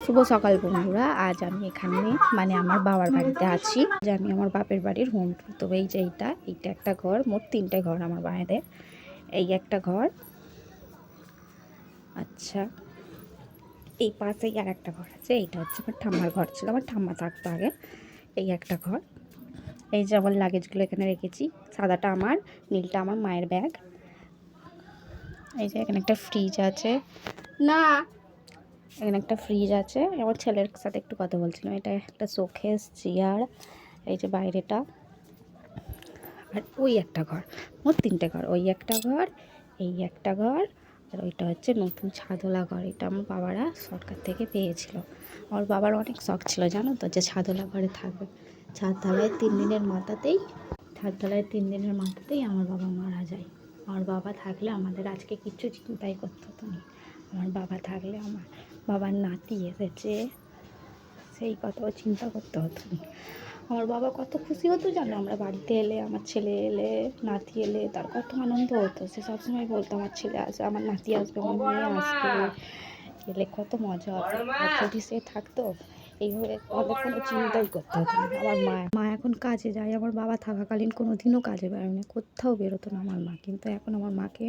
শুভ সকাল বন্ধুরা। আজ আমি এখানে মানে আমার বাবার বাড়িতে আছি। আজ আমি আমার বাপের বাড়ির হোম ট্যুর। তো এই যে এইটা একটা ঘর, মোট 3টে ঘর আমার বাড়িতে। এই একটা ঘর, আচ্ছা এই পাশেই আর একটা ঘর আছে। এইটা হচ্ছে আমার ঠাম্মার ঘর, ছিল আমার ঠাম্মা থাকতো আগে। এই একটা ঘর। এই যে আমার লাগেজগুলো এখানে রেখেছি, সাদাটা আমার, নীলটা আমার মায়ের ব্যাগ। এই যে এখানে একটা ফ্রিজ আছে, না এখানে একটা ফ্রিজ আছে। আমার ছেলের সাথে একটু কথা বলছিলাম। এটা একটা শোকেস, চেয়ার, এই যে বাইরেটা। আর ওই একটা ঘর, মোট 3টে ঘর। ওই একটা ঘর, এই একটা ঘর, আর ওইটা হচ্ছে নতুন ছাদওয়ালা ঘর। এটা আমার বাবারা সরকার থেকে পেয়েছিল। আমার বাবার অনেক শখ ছিল জানো তো, যে ছাদওয়ালা ঘরে থাকবে। ছাদতলায় 3 দিনের মাথাতেই আমার বাবা মারা যায়। আমার বাবা থাকলে আমাদের আজকে কিচ্ছু চিন্তাই করতে হতো না। আমার বাবা থাকলে আমার বাবার নাতি এসেছে, সেই কথাও চিন্তা করতে হতো না। আমার বাবা কত খুশি হতো জানো, আমরা বাড়িতে এলে, আমার ছেলে এলে, নাতি এলে, তার কত আনন্দ হতো। সে সবসময় বলতো আমার ছেলে আসবে, আমার নাতি আসবে, আমার মেয়ে আসবে, এলে কত মজা হতো। আর যদি সে থাকতো এইভাবে আমাদের কোনো চিন্তাই করতে হতো না। আমার মা এখন কাজে যায়, আমার বাবা থাকাকালীন কোনো দিনও কাজে বেরোয়নি, কোথাও বেরোতো না আমার মা। কিন্তু এখন আমার মাকে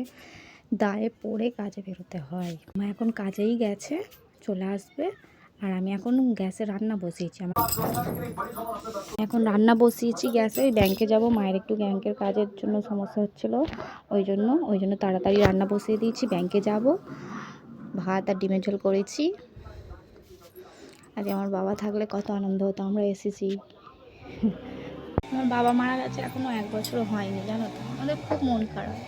দায়ে পড়ে কাজে বেরোতে হয়। মা এখন কাজেই গেছে, চলে আসবে। আর আমি এখন গ্যাসে রান্না বসিয়েছি। এখন রান্না বসিয়েছি গ্যাসে। ব্যাংকে যাব, মায়ের একটু ব্যাংকের কাজের জন্য সমস্যা হচ্ছিল, ওই জন্য তাড়াতাড়ি রান্না বসিয়ে দিয়েছি। ব্যাংকে যাব, ভাত আর ডিমের ঝোল করেছি। আগে আমার বাবা থাকলে কত আনন্দ হতো, আমরা এসেছি। আমার বাবা মারা গেছে এখনও 1 বছরও হয়নি জানো তো। আমাদের খুব মন খারাপ।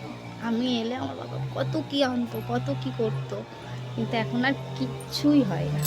আমি এলে আমার বাবা কত কি আনতো, কত কি করতো, কিন্তু এখন আর কিচ্ছুই হয় না।